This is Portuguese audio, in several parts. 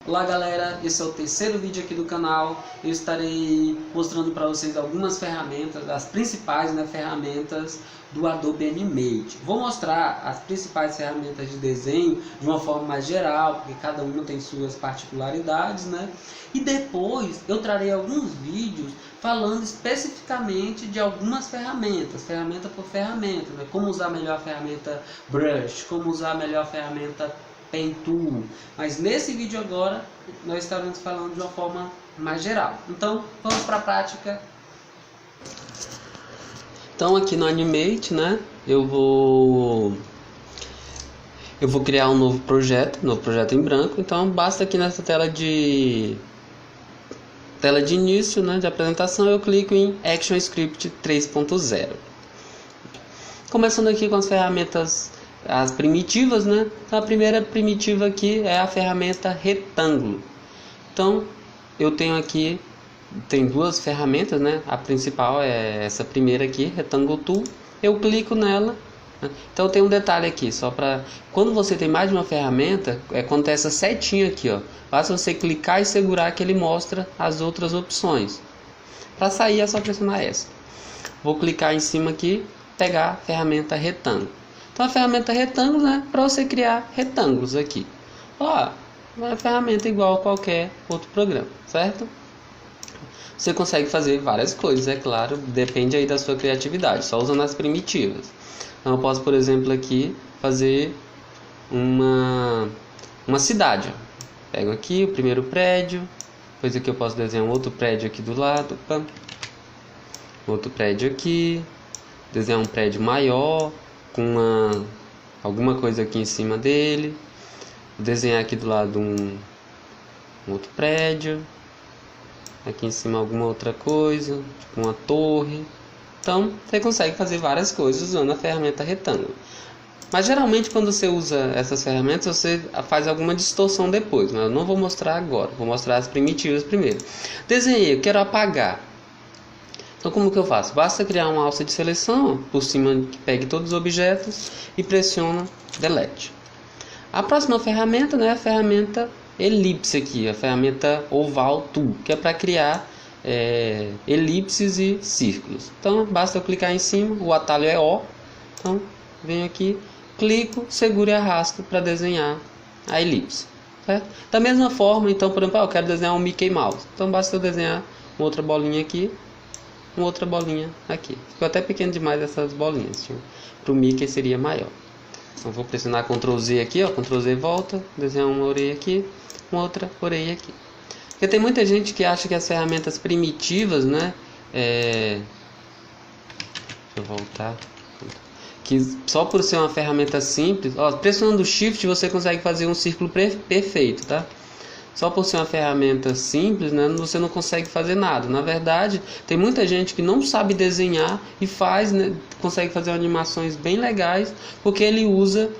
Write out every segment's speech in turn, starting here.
Olá galera, esse é o terceiro vídeo aqui do canal. Eu estarei mostrando para vocês algumas ferramentas, as principais ferramentas do Adobe Animate. Vou mostrar as principais ferramentas de desenho de uma forma mais geral, porque cada uma tem suas particularidades, E depois eu trarei alguns vídeos falando especificamente de algumas ferramentas, ferramenta por ferramenta, Como usar melhor a ferramenta Brush, como usar melhor a ferramenta Pen Tool. Mas nesse vídeo agora nós estaremos falando de uma forma mais geral. Então vamos para a prática. Então aqui no Animate, eu vou criar um novo projeto em branco. Então basta aqui nessa tela de início, de apresentação, eu clico em ActionScript 3.0. Começando aqui com as ferramentas, as primitivas, Então a primeira primitiva aqui é a ferramenta retângulo. Então eu tenho aqui, tem duas ferramentas, A principal é essa primeira aqui, Rectangle Tool. Eu clico nela. Então tem um detalhe aqui, só para quando você tem mais de uma ferramenta, quando tem essa setinha aqui, basta você clicar e segurar que ele mostra as outras opções. Para sair é só pressionar essa. Vou clicar em cima aqui, pegar a ferramenta retângulo. Então a ferramenta retângulo, para você criar retângulos aqui. É uma ferramenta igual a qualquer outro programa, certo? Você consegue fazer várias coisas, é claro, depende aí da sua criatividade, só usando as primitivas. Então eu posso, por exemplo, aqui fazer uma cidade. Pego aqui o primeiro prédio, depois aqui eu posso desenhar um outro prédio aqui do lado, outro prédio aqui, desenhar um prédio maior, com alguma coisa aqui em cima dele, desenhar aqui do lado um outro prédio, aqui em cima alguma outra coisa, tipo uma torre. Então você consegue fazer várias coisas usando a ferramenta retângulo. Mas geralmente quando você usa essas ferramentas você faz alguma distorção depois, mas eu não vou mostrar agora, vou mostrar as primitivas primeiro. Desenhei, eu quero apagar. Então como que eu faço? Basta criar uma alça de seleção por cima que pegue todos os objetos e pressiona Delete. A próxima ferramenta é a ferramenta elipse aqui, a ferramenta Oval Tool, que é para criar elipses e círculos. Então basta eu clicar em cima, o atalho é O. Então venho aqui, clico, seguro e arrasto para desenhar a elipse. Certo? Da mesma forma, então, por exemplo, eu quero desenhar um Mickey Mouse. Então basta eu desenhar uma outra bolinha aqui, uma outra bolinha aqui. Ficou até pequeno demais essas bolinhas. Para o Mickey seria maior. Então vou pressionar Ctrl Z aqui, Ctrl Z volta, desenhar uma orelha aqui, uma outra orelha aqui. Porque tem muita gente que acha que as ferramentas primitivas, deixa eu voltar. Que só por ser uma ferramenta simples, pressionando o Shift você consegue fazer um círculo perfeito, tá? Só por ser uma ferramenta simples, você não consegue fazer nada. Na verdade, tem muita gente que não sabe desenhar e faz, consegue fazer animações bem legais, porque ele usa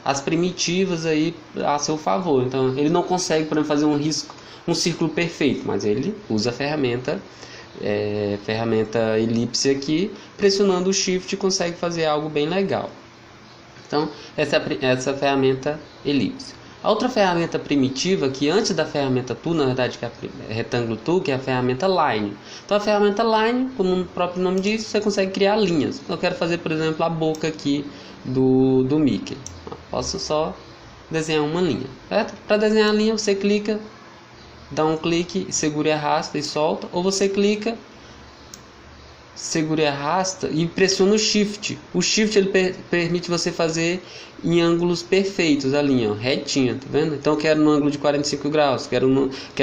as primitivas aí a seu favor. Então, ele não consegue, por exemplo, fazer um círculo perfeito, mas ele usa a ferramenta elipse aqui, pressionando o Shift consegue fazer algo bem legal. Então, essa é a ferramenta elipse. A outra ferramenta primitiva, que antes da ferramenta Tool, na verdade que é a Rectangle Tool, que é a ferramenta Line. Então a ferramenta Line, como o próprio nome diz, você consegue criar linhas. Eu quero fazer, por exemplo, a boca aqui do Mickey. Posso só desenhar uma linha, certo? Para desenhar a linha você clica, dá um clique, segura e arrasta e solta. Ou você clica, segura e arrasta e pressiona o Shift. O Shift ele permite você fazer em ângulos perfeitos a linha, retinha, tá vendo? Então eu quero no ângulo de 45 graus, quero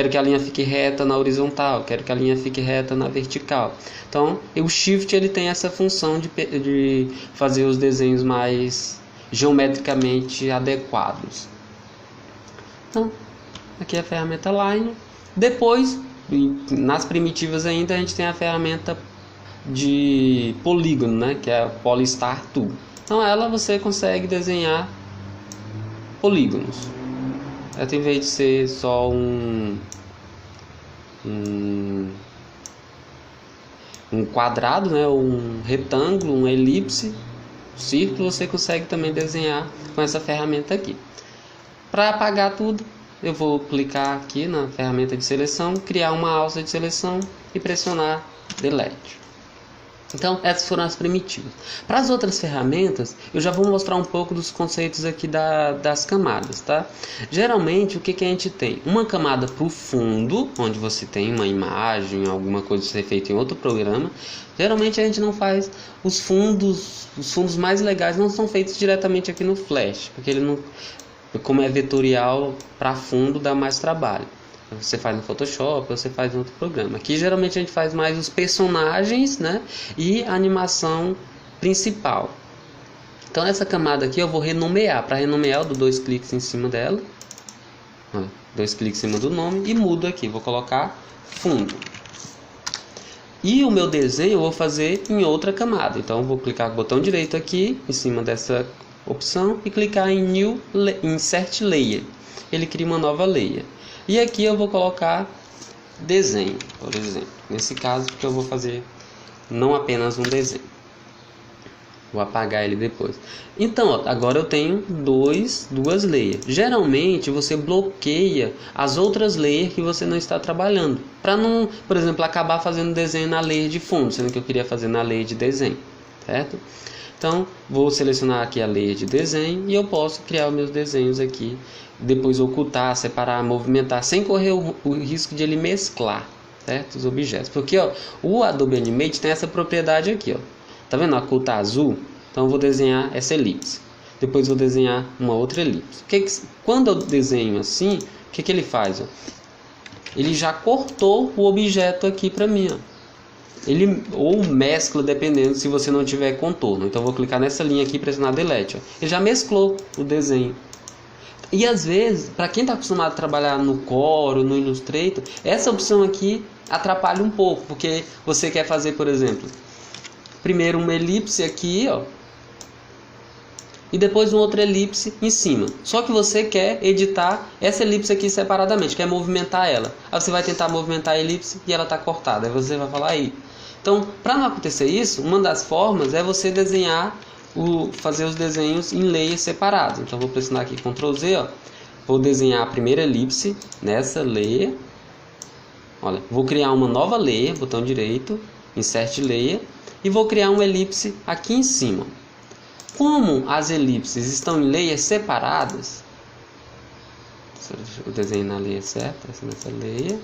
que a linha fique reta na horizontal, quero que a linha fique reta na vertical. Então o Shift ele tem essa função de fazer os desenhos mais geometricamente adequados. Então aqui é a ferramenta Line. Depois, nas primitivas ainda, a gente tem a ferramenta de polígono, que é a Polystar Tool. Então ela você consegue desenhar polígonos. Ela, em vez de ser só um quadrado, um retângulo, um elipse, círculo, você consegue também desenhar com essa ferramenta aqui. Para apagar tudo, eu vou clicar aqui na ferramenta de seleção, criar uma alça de seleção e pressionar Delete. Então, essas foram as primitivas. Para as outras ferramentas, eu já vou mostrar um pouco dos conceitos aqui das camadas, tá? Geralmente, o que a gente tem? Uma camada para o fundo, onde você tem uma imagem, alguma coisa a ser feita em outro programa. Geralmente, a gente não faz os fundos mais legais não são feitos diretamente aqui no Flash, porque ele não, como é vetorial, para fundo dá mais trabalho. Você faz no Photoshop, você faz em outro programa. Aqui geralmente a gente faz mais os personagens, né? E a animação principal. Então essa camada aqui eu vou renomear. Para renomear eu dou 2 cliques em cima dela. 2 cliques em cima do nome e mudo aqui. Vou colocar fundo. E o meu desenho eu vou fazer em outra camada. Então eu vou clicar com o botão direito aqui em cima dessa opção e clicar em Insert Layer. Ele cria uma nova layer. E aqui eu vou colocar desenho, por exemplo. Nesse caso, porque eu vou fazer não apenas um desenho. Vou apagar ele depois. Então, ó, agora eu tenho duas layers. Geralmente, você bloqueia as outras layers que você não está trabalhando. Para não, por exemplo, acabar fazendo desenho na layer de fundo, sendo que eu queria fazer na layer de desenho. Certo? Então, vou selecionar aqui a layer de desenho e eu posso criar os meus desenhos aqui. Depois ocultar, separar, movimentar, sem correr o risco de ele mesclar, certo? Os objetos. Porque ó, o Adobe Animate tem essa propriedade aqui. Ó. Tá vendo a cor tá azul? Então eu vou desenhar essa elipse. Depois vou desenhar uma outra elipse. Quando eu desenho assim, o que ele faz? Ó? Ele já cortou o objeto aqui para mim. Ó. Ele ou mescla dependendo se você não tiver contorno. Então eu vou clicar nessa linha aqui e pressionar Delete. Ó. Ele já mesclou o desenho. E às vezes, para quem está acostumado a trabalhar no Corel, no Illustrator, essa opção aqui atrapalha um pouco, porque você quer fazer, por exemplo, primeiro uma elipse aqui, ó, e depois uma outra elipse em cima. Só que você quer editar essa elipse aqui separadamente, quer movimentar ela. Aí você vai tentar movimentar a elipse e ela está cortada. Aí você vai falar aí. Então, para não acontecer isso, uma das formas é você desenhar fazer os desenhos em layers separados. Então vou pressionar aqui Ctrl Z, ó. Vou desenhar a primeira elipse nessa layer. Olha, vou criar uma nova layer, botão direito, Insert Layer, e vou criar uma elipse aqui em cima. Como as elipses estão em layers separadas, eu desenho na layer certa, essa nessa layer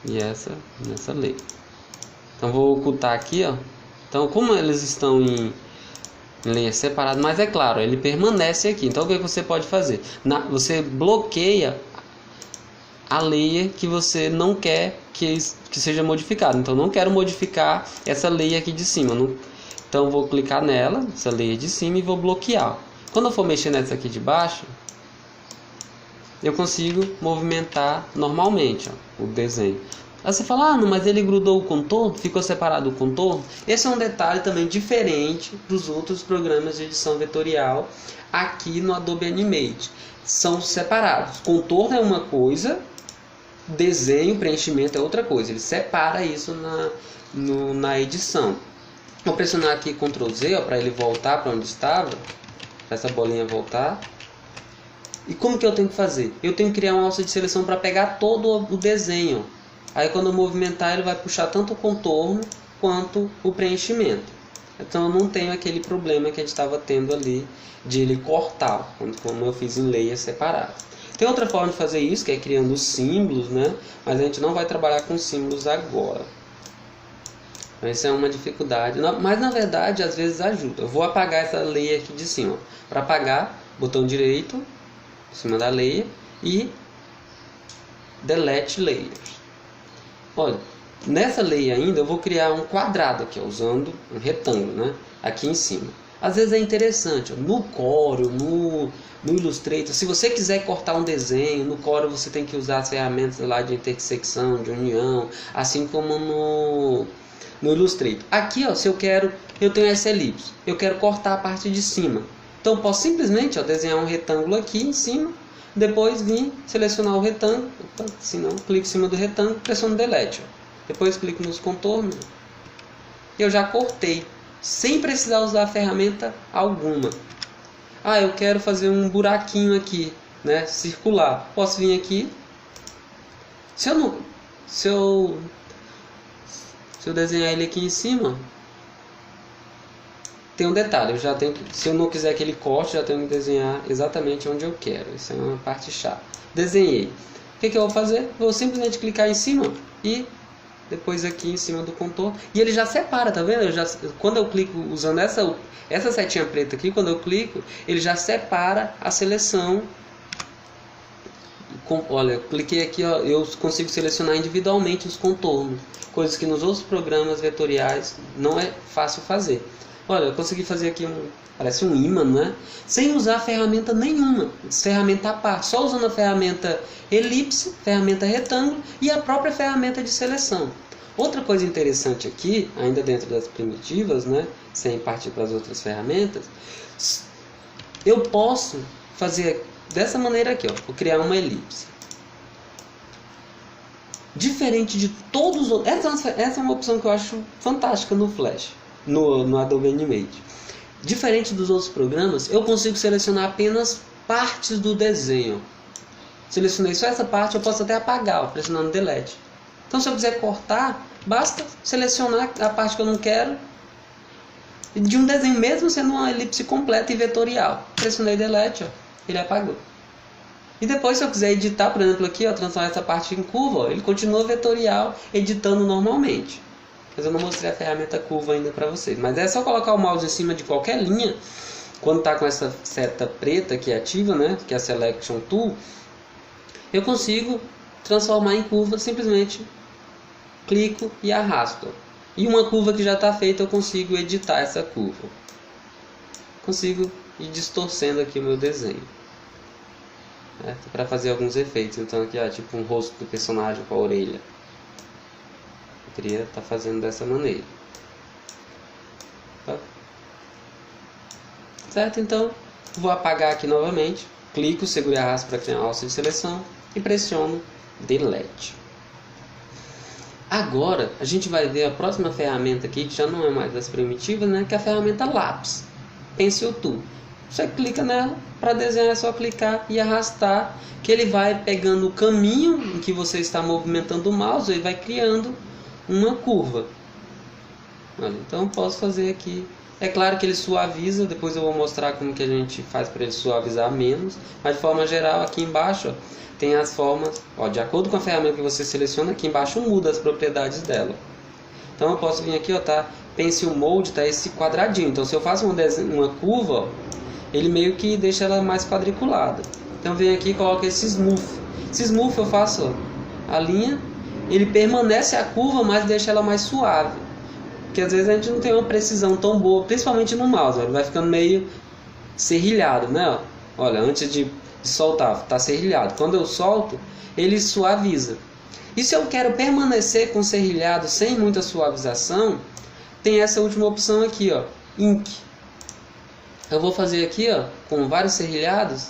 e essa nessa layer. Então vou ocultar aqui, ó. Então como eles estão em layer separado, mas é claro, ele permanece aqui. Então o que você pode fazer? Você bloqueia a layer que você não quer que seja modificada. Então não quero modificar essa layer aqui de cima. Então vou clicar nela, essa layer de cima, e vou bloquear. Quando eu for mexer nessa aqui de baixo, eu consigo movimentar normalmente, ó, o desenho. Aí você fala, ah, não, mas ele grudou o contorno, ficou separado o contorno. Esse é um detalhe também diferente dos outros programas de edição vetorial aqui no Adobe Animate. São separados. Contorno é uma coisa, desenho, preenchimento é outra coisa. Ele separa isso na edição. Vou pressionar aqui Ctrl Z para ele voltar para onde estava, para essa bolinha voltar. E como que eu tenho que fazer? Eu tenho que criar uma alça de seleção para pegar todo o desenho. Aí quando eu movimentar, ele vai puxar tanto o contorno quanto o preenchimento. Então eu não tenho aquele problema que a gente estava tendo ali de ele cortar, como eu fiz em layers separados. Tem outra forma de fazer isso, que é criando os símbolos, né? Mas a gente não vai trabalhar com símbolos agora. Essa é uma dificuldade, mas na verdade às vezes ajuda. Eu vou apagar essa layer aqui de cima. Para apagar, botão direito, em cima da layer, e Delete Layers. Olha, nessa layer ainda eu vou criar um quadrado aqui, usando um retângulo, né? Aqui em cima. Às vezes é interessante, ó, no Corel, no Illustrator, se você quiser cortar um desenho, no Corel você tem que usar as ferramentas lá de intersecção, de união, assim como no Illustrator. Aqui, ó, se eu tenho essa elipse, eu quero cortar a parte de cima. Então eu posso simplesmente, ó, desenhar um retângulo aqui em cima, depois vir selecionar o retângulo, se não, clico em cima do retângulo, pressiono Delete. Ó. Depois clico nos contornos e eu já cortei, sem precisar usar a ferramenta alguma. Ah, eu quero fazer um buraquinho aqui né, circular. Posso vir aqui. Se eu desenhar ele aqui em cima, tem um detalhe, eu já tenho que, se eu não quiser que ele corte, já tenho que desenhar exatamente onde eu quero. Isso é uma parte chata. Desenhei. O que eu vou fazer? Vou simplesmente clicar em cima e depois aqui em cima do contorno. E ele já separa, tá vendo? Quando eu clico usando essa setinha preta aqui, quando eu clico, ele já separa a seleção. Olha, eu cliquei aqui, ó, eu consigo selecionar individualmente os contornos. Coisas que nos outros programas vetoriais não é fácil fazer. Olha, eu consegui fazer aqui parece um ímã, né? Sem usar ferramenta nenhuma, ferramenta à parte, só usando a ferramenta elipse, ferramenta retângulo e a própria ferramenta de seleção. Outra coisa interessante aqui, ainda dentro das primitivas, né? Sem partir para as outras ferramentas, eu posso fazer dessa maneira aqui, ó, vou criar uma elipse. Diferente de todos os outros, essa é uma opção que eu acho fantástica no Flash. No Adobe Animate. Diferente dos outros programas, eu consigo selecionar apenas partes do desenho. Selecionei só essa parte, eu posso até apagar, ó, pressionando Delete. Então, se eu quiser cortar, basta selecionar a parte que eu não quero de um desenho, mesmo sendo uma elipse completa e vetorial. Pressionei Delete, ó, ele apagou. E depois, se eu quiser editar, por exemplo, aqui, ó, transformar essa parte em curva, ó, ele continua vetorial, editando normalmente. Mas eu não mostrei a ferramenta curva ainda para vocês. Mas é só colocar o mouse em cima de qualquer linha. Quando está com essa seta preta aqui ativa, né, que é a Selection Tool, eu consigo transformar em curva, simplesmente clico e arrasto. E uma curva que já está feita, eu consigo editar essa curva. Consigo ir distorcendo aqui o meu desenho. Para fazer alguns efeitos. Então aqui, ó, tipo um rosto do personagem com a orelha. Queria estar fazendo dessa maneira, tá? Certo? Então vou apagar aqui novamente, clico, seguro e arrasto para criar uma alça de seleção e pressiono Delete. Agora a gente vai ver a próxima ferramenta aqui, que já não é mais das primitivas, né? Que é a ferramenta Lápis, Pencil Tool. Você clica nela, para desenhar é só clicar e arrastar, que ele vai pegando o caminho em que você está movimentando o mouse e vai criando uma curva. Olha, então eu posso fazer aqui. É claro que ele suaviza, depois eu vou mostrar como que a gente faz para ele suavizar menos, mas de forma geral aqui embaixo, ó, tem as formas, ó, de acordo com a ferramenta que você seleciona, aqui embaixo muda as propriedades dela. Então eu posso vir aqui, ó, tá Pencil Mode, tá esse quadradinho. Então se eu faço uma curva, ó, ele meio que deixa ela mais quadriculada. Então eu venho aqui e coloco esse Smooth. Esse Smooth eu faço, ó, a linha. Ele permanece a curva, mas deixa ela mais suave. Porque às vezes a gente não tem uma precisão tão boa, principalmente no mouse. Ele vai ficando meio serrilhado, né? Olha, antes de soltar, está serrilhado. Quando eu solto, ele suaviza. E se eu quero permanecer com serrilhado sem muita suavização, tem essa última opção aqui, ó, Ink. Eu vou fazer aqui, ó, com vários serrilhados,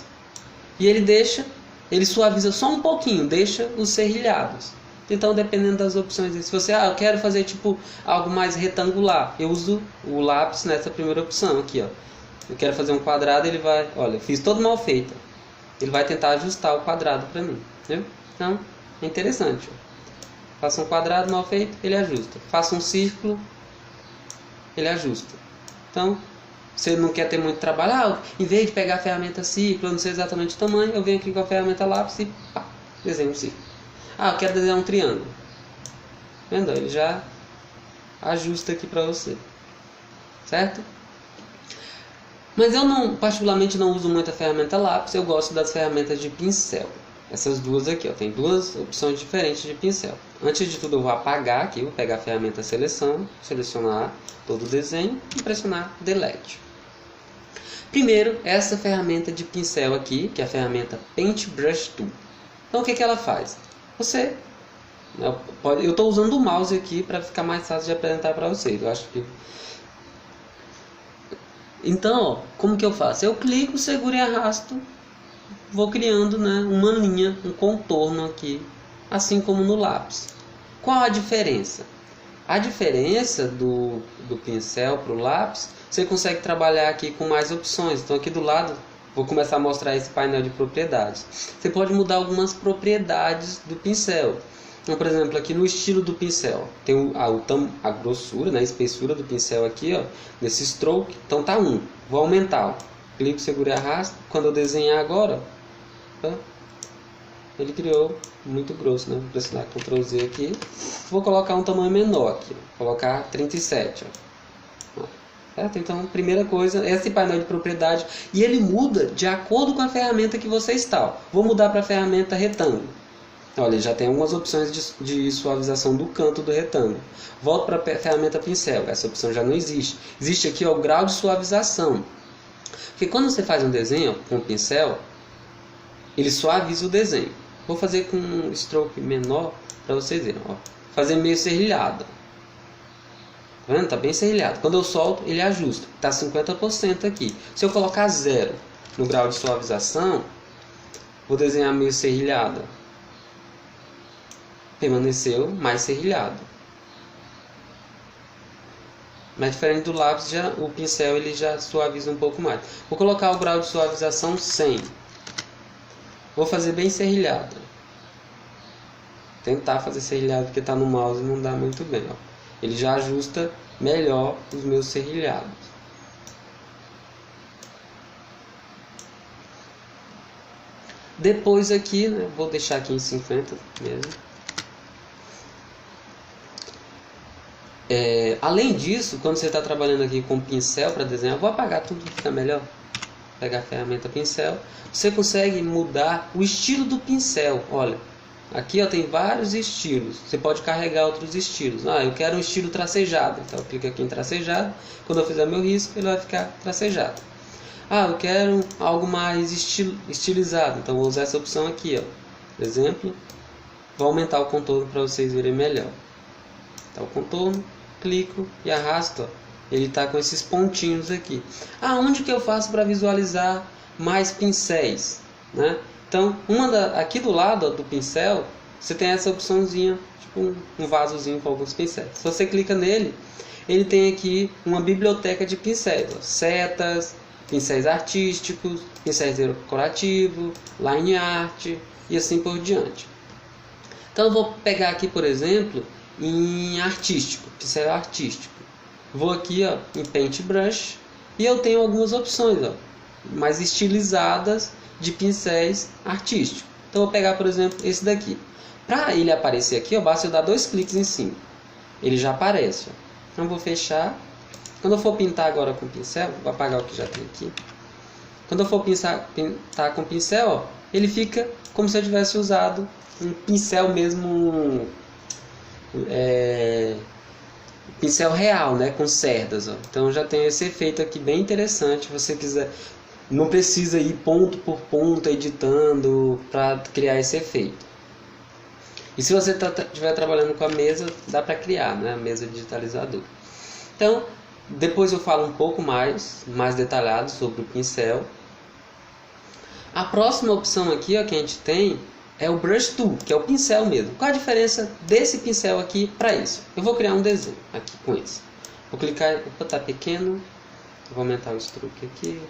e ele suaviza só um pouquinho, deixa os serrilhados. Então, dependendo das opções, se você, eu quero fazer tipo algo mais retangular, eu uso o lápis nessa primeira opção aqui, ó. Eu quero fazer um quadrado, ele vai, olha, eu fiz todo mal feito. Ele vai tentar ajustar o quadrado para mim, viu? Então, é interessante. Ó. Faça um quadrado mal feito, ele ajusta. Faça um círculo, ele ajusta. Então, você não quer ter muito trabalho, em vez de pegar a ferramenta círculo, eu não sei exatamente o tamanho, eu venho aqui com a ferramenta lápis e pá, desenho um círculo. Eu quero desenhar um triângulo. Vendo? Ele já ajusta aqui para você. Certo? Mas eu particularmente não uso muito a ferramenta lápis, eu gosto das ferramentas de pincel. Essas duas aqui, ó, tem duas opções diferentes de pincel. Antes de tudo eu vou apagar aqui, vou pegar a ferramenta seleção, selecionar todo o desenho e pressionar Delete. Primeiro, essa ferramenta de pincel aqui, que é a ferramenta Paintbrush Tool. Então o que ela faz? Eu estou usando o mouse aqui para ficar mais fácil de apresentar para vocês. Eu acho que... Então, ó, como que eu faço? Eu clico, seguro e arrasto, vou criando, né, uma linha, um contorno aqui, assim como no lápis. Qual a diferença? A diferença do pincel para o lápis, você consegue trabalhar aqui com mais opções. Então aqui do lado, Vou começar a mostrar esse painel de propriedades. Você pode mudar algumas propriedades do pincel. Então, por exemplo, aqui no estilo do pincel, tem a grossura, né, a espessura do pincel aqui, ó, nesse stroke, então tá 1. Vou aumentar, ó. Clico, seguro e arrasto. Quando eu desenhar agora, tá? Ele criou muito grosso, né? Vou pressionar Ctrl Z aqui. Vou colocar um tamanho menor aqui, ó. Vou colocar 37, ó. Certo? Então, primeira coisa, esse painel de propriedade, e ele muda de acordo com a ferramenta que você está, ó. Vou mudar para a ferramenta retângulo. Olha, ele já tem algumas opções de suavização do canto do retângulo. Volto para a ferramenta pincel, essa opção já não existe. Existe aqui ó, o grau de suavização. Porque quando você faz um desenho ó, com o pincel, ele suaviza o desenho. Vou fazer com um stroke menor para vocês verem. Ó. Fazer meio serrilhado. Tá vendo? Tá bem serrilhado. Quando eu solto, ele ajusta. Tá 50% aqui. Se eu colocar 0 no grau de suavização, vou desenhar meio serrilhado. Permaneceu mais serrilhado. Mas diferente do lápis, o pincel ele já suaviza um pouco mais. Vou colocar o grau de suavização 100. Vou fazer bem serrilhado. Tentar fazer serrilhado porque está no mouse não dá muito bem. Ó. Ele já ajusta melhor os meus serrilhados. Depois aqui, né, vou deixar aqui em 50 mesmo. Além disso, quando você está trabalhando aqui com pincel para desenhar, vou apagar tudo que fica melhor. Pegar a ferramenta pincel, você consegue mudar o estilo do pincel. Olha, aqui ó, tem vários estilos. Você pode carregar outros estilos. Eu quero um estilo tracejado. Então eu clico aqui em tracejado. Quando eu fizer meu risco, ele vai ficar tracejado. Eu quero algo mais estilizado. Então vou usar essa opção aqui, ó. Por exemplo, vou aumentar o contorno para vocês verem melhor. Então o contorno, clico e arrasto, ó. Ele está com esses pontinhos aqui. Onde que eu faço para visualizar mais pincéis? Né? Então, aqui do lado ó, do pincel, você tem essa opçãozinha, tipo um vasozinho com alguns pincéis. Se você clica nele, ele tem aqui uma biblioteca de pincéis. Ó, setas, pincéis artísticos, pincéis decorativos, line art e assim por diante. Então, eu vou pegar aqui, por exemplo, em artístico, pincel artístico. Vou aqui ó, em Paintbrush e eu tenho algumas opções ó, mais estilizadas de pincéis artísticos. Então vou pegar por exemplo esse daqui. Para ele aparecer aqui, ó, basta eu dar 2 cliques em cima. Ele já aparece. Ó. Então vou fechar. Quando eu for pintar agora com o pincel, vou apagar o que já tem aqui. Quando eu for pintar com o pincel, ó, ele fica como se eu tivesse usado um pincel mesmo... pincel real, né, com cerdas, ó. Então já tem esse efeito aqui bem interessante. Se você quiser, não precisa ir ponto por ponto editando para criar esse efeito. E se você estiver trabalhando com a mesa, dá para criar, né, a mesa digitalizador. Então depois eu falo um pouco mais detalhado sobre o pincel. A próxima opção aqui ó, que a gente tem é o Brush Tool, que é o pincel mesmo. Qual a diferença desse pincel aqui para isso? Eu vou criar um desenho aqui com esse. Vou clicar, tá pequeno, vou aumentar o stroke aqui.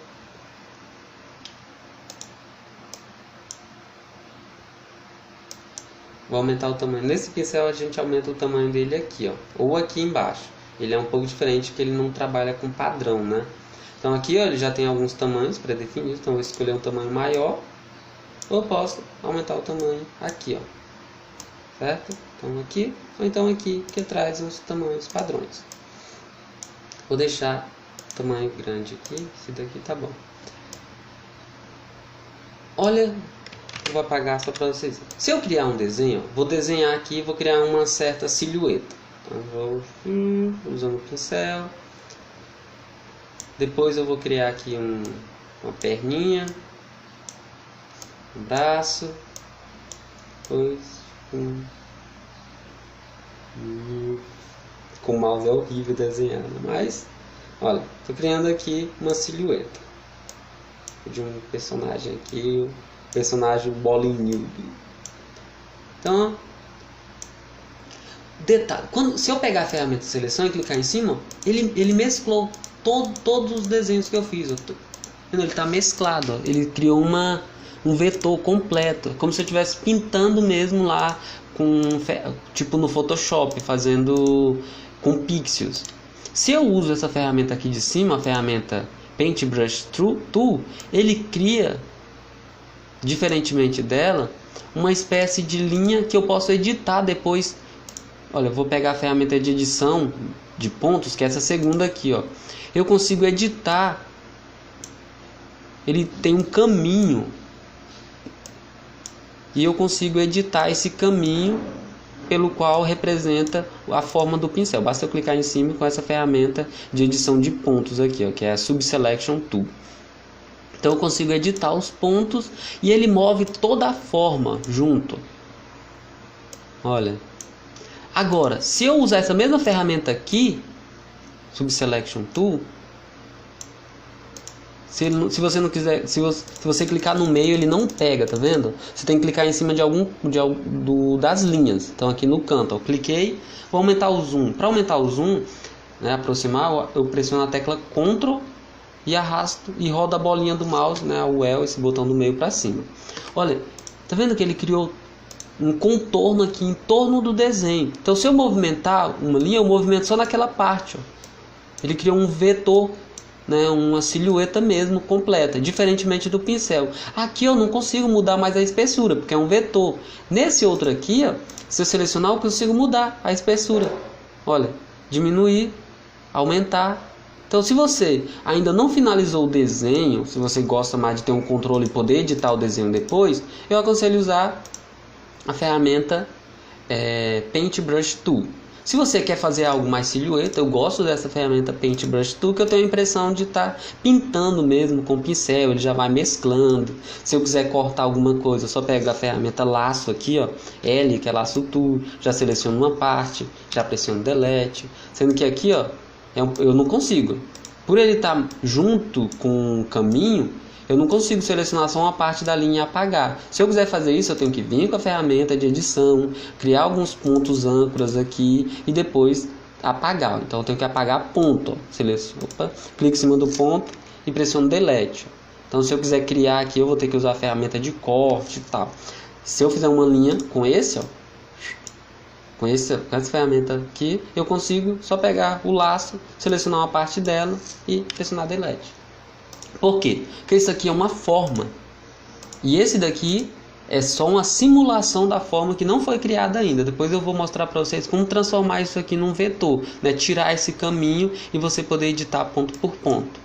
Vou aumentar o tamanho. Nesse pincel a gente aumenta o tamanho dele aqui, ó, ou aqui embaixo. Ele é um pouco diferente porque ele não trabalha com padrão, né? Então aqui ó, ele já tem alguns tamanhos pré-definidos, então eu vou escolher um tamanho maior. Ou posso aumentar o tamanho aqui, ó, certo? Então aqui, ou então aqui, que traz os tamanhos padrões. Vou deixar o tamanho grande aqui, esse daqui tá bom. Olha, eu vou apagar só para vocês. Se eu criar um desenho, vou desenhar aqui, vou criar uma certa silhueta. Então vou usando o pincel. Depois eu vou criar aqui uma perninha. Um braço, depois com o mouse é horrível desenhar, mas olha, estou criando aqui uma silhueta de um personagem aqui, o personagem bolinhudo. Então, detalhe, se eu pegar a ferramenta de seleção e clicar em cima, ele mesclou todos os desenhos que eu fiz. Ele está mesclado, ó. Ele criou um vetor completo, como se eu estivesse pintando mesmo lá, tipo no Photoshop, fazendo com pixels. Se eu uso essa ferramenta aqui de cima, a ferramenta Paintbrush Tool, ele cria, diferentemente dela, uma espécie de linha que eu posso editar depois. Olha, eu vou pegar a ferramenta de edição de pontos, que é essa segunda aqui, ó. Eu consigo editar. Ele tem um caminho e eu consigo editar esse caminho pelo qual representa a forma do pincel. Basta eu clicar em cima com essa ferramenta de edição de pontos aqui, ó, que é a Subselection Tool. Então eu consigo editar os pontos e ele move toda a forma junto. Olha. Agora, se eu usar essa mesma ferramenta aqui, Subselection Tool, se você não quiser, se você clicar no meio, ele não pega, tá vendo? Você tem que clicar em cima das linhas. Então aqui no canto, eu cliquei, vou aumentar o zoom. Para aumentar o zoom, né, aproximar, eu pressiono a tecla Ctrl e arrasto e rodo a bolinha do mouse, né, o L, esse botão do meio para cima. Olha, tá vendo que ele criou um contorno aqui em torno do desenho. Então se eu movimentar uma linha, eu movimento só naquela parte, ó. Ele criou um vetor, né, uma silhueta mesmo completa, diferentemente do pincel. Aqui eu não consigo mudar mais a espessura, porque é um vetor. Nesse outro aqui, ó, se eu selecionar, eu consigo mudar a espessura. Olha, diminuir, aumentar. Então, se você ainda não finalizou o desenho, se você gosta mais de ter um controle e poder editar o desenho depois, eu aconselho usar a ferramenta Paintbrush Tool. Se você quer fazer algo mais silhueta, eu gosto dessa ferramenta Paintbrush Tool, que eu tenho a impressão de estar pintando mesmo com o pincel, ele já vai mesclando. Se eu quiser cortar alguma coisa, eu só pego a ferramenta laço aqui, ó, L, que é laço tool, já seleciono uma parte, já pressiono delete, sendo que aqui, ó, eu não consigo. Por ele estar junto com o caminho, eu não consigo selecionar só uma parte da linha e apagar. Se eu quiser fazer isso, eu tenho que vir com a ferramenta de edição, criar alguns pontos âncoras aqui e depois apagar. Então eu tenho que apagar ponto. Clique em cima do ponto e pressiono delete. Então se eu quiser criar aqui, eu vou ter que usar a ferramenta de corte e tal. Se eu fizer uma linha com esse, ó, com essa ferramenta aqui, eu consigo só pegar o laço, selecionar uma parte dela e pressionar delete. Por quê? Porque isso aqui é uma forma. E esse daqui é só uma simulação da forma que não foi criada ainda. Depois eu vou mostrar para vocês como transformar isso aqui num vetor, né? Tirar esse caminho e você poder editar ponto por ponto.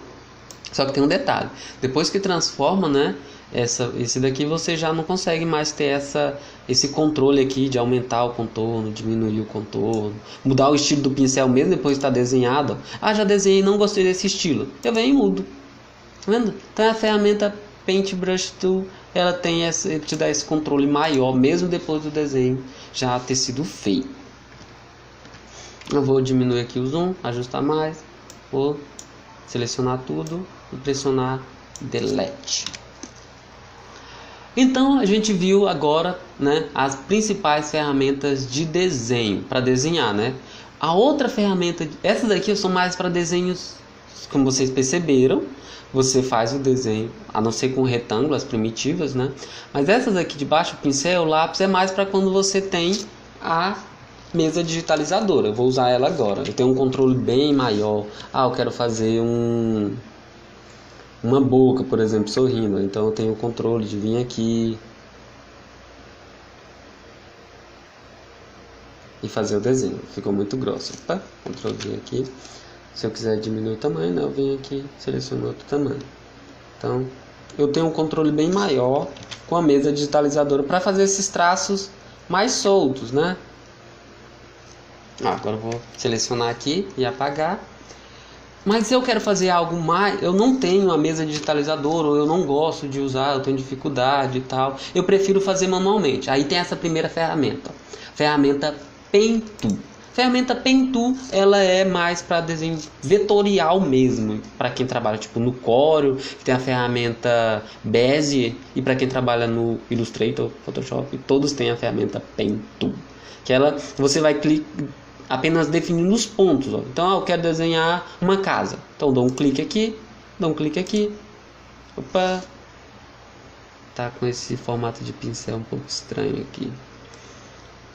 Só que tem um detalhe. Depois que transforma, né? Esse daqui você já não consegue mais ter esse controle aqui de aumentar o contorno, diminuir o contorno, mudar o estilo do pincel mesmo depois de estar desenhado. Ah, já desenhei e não gostei desse estilo. Eu venho e mudo. Tá vendo? Então a ferramenta Paintbrush Tool, ela te dá esse controle maior, mesmo depois do desenho já ter sido feito. Eu vou diminuir aqui o zoom, ajustar mais, vou selecionar tudo e pressionar Delete. Então a gente viu agora, né, as principais ferramentas de desenho para desenhar, né? A outra ferramenta, essas daqui são mais para desenhos, como vocês perceberam. Você faz o desenho, a não ser com retângulos primitivas, né? Mas essas aqui de baixo, o pincel, o lápis, é mais para quando você tem a mesa digitalizadora. Eu vou usar ela agora. Eu tenho um controle bem maior. Ah, eu quero fazer uma boca, por exemplo, sorrindo. Então eu tenho o controle de vir aqui e fazer o desenho. Ficou muito grosso. Opa, Ctrl V aqui. Se eu quiser diminuir o tamanho, né, eu venho aqui e seleciono outro tamanho. Então, eu tenho um controle bem maior com a mesa digitalizadora para fazer esses traços mais soltos, né? Agora eu vou selecionar aqui e apagar. Mas se eu quero fazer algo mais, eu não tenho a mesa digitalizadora, ou eu não gosto de usar, eu tenho dificuldade e tal, eu prefiro fazer manualmente. Aí tem essa primeira ferramenta, ferramenta Pen Tool. Ferramenta Pen Tool, ela é mais para desenho vetorial mesmo, para quem trabalha tipo no Corel, que tem a ferramenta Bezier, e para quem trabalha no Illustrator, Photoshop, todos têm a ferramenta Pen Tool, que ela, você vai apenas definindo os pontos, ó. Então eu quero desenhar uma casa, então dou um clique aqui, Opa! Tá com esse formato de pincel um pouco estranho aqui.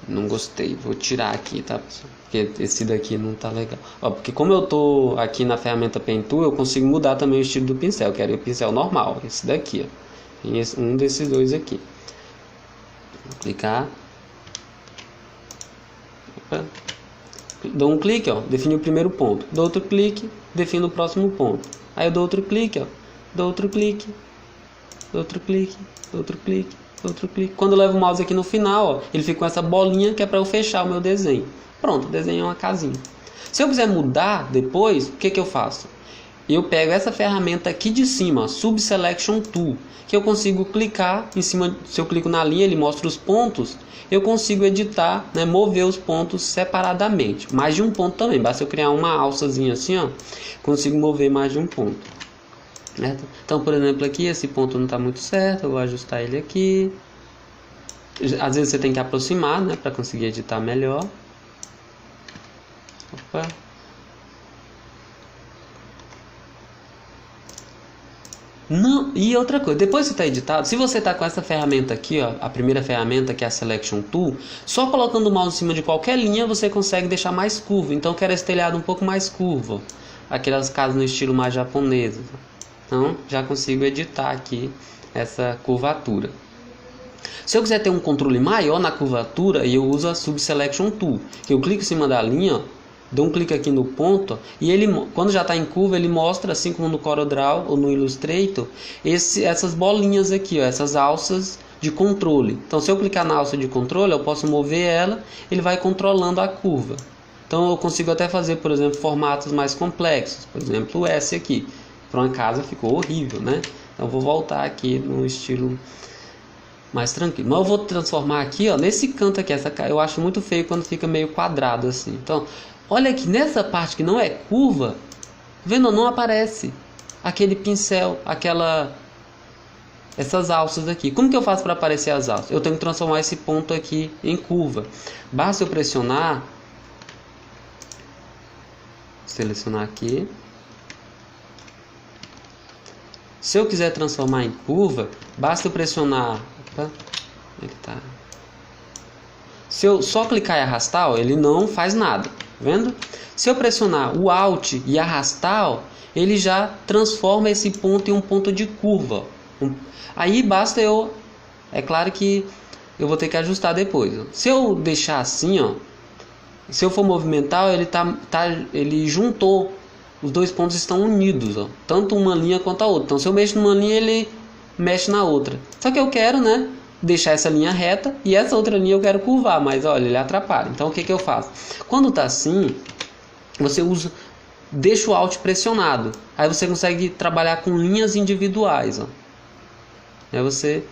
Não gostei, vou tirar aqui, tá, pessoal? Porque esse daqui não tá legal. Ó, porque como eu tô aqui na ferramenta Pen Tool, eu consigo mudar também o estilo do pincel. Eu quero o pincel normal, esse daqui, ó. E um desses dois aqui. Vou clicar. Opa. Dou um clique, ó, defini o primeiro ponto. Dou outro clique, defino o próximo ponto. Aí eu dou outro clique, ó. Dou outro clique. Dou outro clique. Dou outro clique. Outro clique. Quando eu levo o mouse aqui no final, ó, ele fica com essa bolinha que é para eu fechar o meu desenho. Pronto, desenhei uma casinha. Se eu quiser mudar depois, o que eu faço? Eu pego essa ferramenta aqui de cima, ó, Subselection Tool, que eu consigo clicar em cima. Se eu clico na linha, ele mostra os pontos. Eu consigo editar, né, mover os pontos separadamente. Mais de um ponto também. Basta eu criar uma alçazinha assim, ó, consigo mover mais de um ponto. Então, por exemplo, aqui esse ponto não está muito certo, eu vou ajustar ele aqui. Às vezes você tem que aproximar, né, para conseguir editar melhor. Opa. Não, e outra coisa, depois que está editado, se você está com essa ferramenta aqui, ó, a primeira ferramenta que é a Selection Tool, só colocando o mouse em cima de qualquer linha você consegue deixar mais curvo. Então eu quero esse telhado um pouco mais curvo, aquelas casas no estilo mais japonês. Então já consigo editar aqui essa curvatura. Se eu quiser ter um controle maior na curvatura, eu uso a Subselection Tool, que eu clico em cima da linha, ó, dou um clique aqui no ponto, e ele, quando já está em curva, ele mostra, assim como no CorelDRAW ou no Illustrator, essas bolinhas aqui, ó, essas alças de controle. Então se eu clicar na alça de controle, eu posso mover ela, ele vai controlando a curva. Então eu consigo até fazer, por exemplo, formatos mais complexos, por exemplo, esse aqui. Para uma casa ficou horrível, né? Então eu vou voltar aqui no estilo mais tranquilo. Mas eu vou transformar aqui, ó, nesse canto aqui. Eu acho muito feio quando fica meio quadrado assim. Então, olha aqui, nessa parte que não é curva, vendo, não aparece aquele pincel, essas alças aqui. Como que eu faço para aparecer as alças? Eu tenho que transformar esse ponto aqui em curva. Basta eu pressionar, selecionar aqui. Se eu quiser transformar em curva, basta eu pressionar. Opa, ele tá. Se eu só clicar e arrastar, ó, ele não faz nada, tá vendo? Se eu pressionar o Alt e arrastar, ó, ele já transforma esse ponto em um ponto de curva. Aí basta eu, é claro que eu vou ter que ajustar depois. Ó. Se eu deixar assim, ó, se eu for movimentar, ele juntou. Os dois pontos estão unidos, ó, tanto uma linha quanto a outra. Então, se eu mexo numa linha, ele mexe na outra. Só que eu quero, né, deixar essa linha reta e essa outra linha eu quero curvar, mas olha, ele atrapalha. Então, o que eu faço? Quando tá assim, você deixa o Alt pressionado. Aí você consegue trabalhar com linhas individuais, ó. Aí você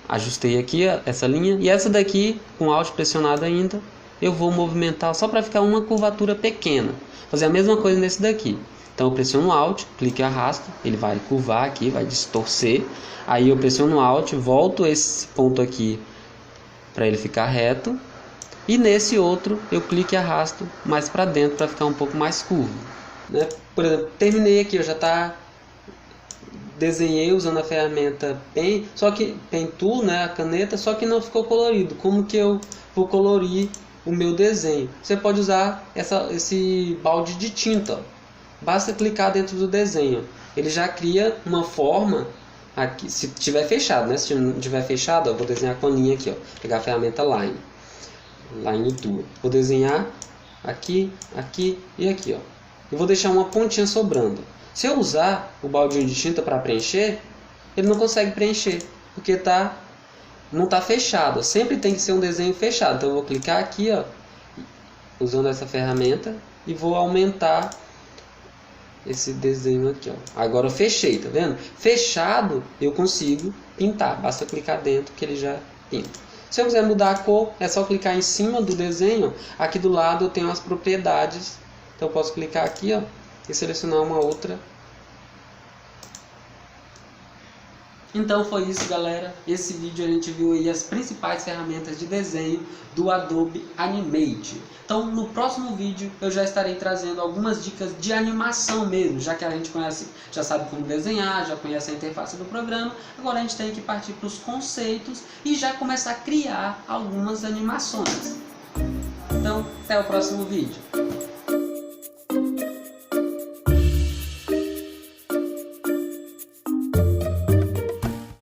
ajustei aqui essa linha e essa daqui com o Alt pressionado ainda, eu vou movimentar só para ficar uma curvatura pequena. Fazer a mesma coisa nesse daqui. Então eu pressiono Alt, clique e arrasto, ele vai curvar aqui, vai distorcer. Aí eu pressiono Alt, volto esse ponto aqui para ele ficar reto. E nesse outro eu clique e arrasto mais para dentro para ficar um pouco mais curvo, né? Por exemplo, terminei aqui, eu já desenhei usando a ferramenta Pen, só que Pen Tool, né, a caneta, só que não ficou colorido. Como que eu vou colorir o meu desenho? Você pode usar esse balde de tinta. Basta clicar dentro do desenho. Ele já cria uma forma aqui, se tiver fechado, né? Se não tiver fechado, eu vou desenhar com a linha aqui, ó. Pegar a ferramenta Line Tool. Vou desenhar aqui, aqui e aqui, ó. Eu vou deixar uma pontinha sobrando. Se eu usar o baldinho de tinta para preencher, ele não consegue preencher, porque não está fechado. Sempre tem que ser um desenho fechado. Então eu vou clicar aqui, ó, usando essa ferramenta, e vou aumentar esse desenho aqui, ó. Agora eu fechei, tá vendo? Fechado eu consigo pintar. Basta clicar dentro que ele já pinta. Se eu quiser mudar a cor, é só clicar em cima do desenho. Aqui do lado eu tenho as propriedades. Então eu posso clicar aqui, ó, e selecionar uma outra Então foi isso, galera. Esse vídeo a gente viu aí as principais ferramentas de desenho do Adobe Animate. Então no próximo vídeo eu já estarei trazendo algumas dicas de animação mesmo, já que a gente conhece, já sabe como desenhar, já conhece a interface do programa. Agora a gente tem que partir para os conceitos e já começar a criar algumas animações. Então até o próximo vídeo.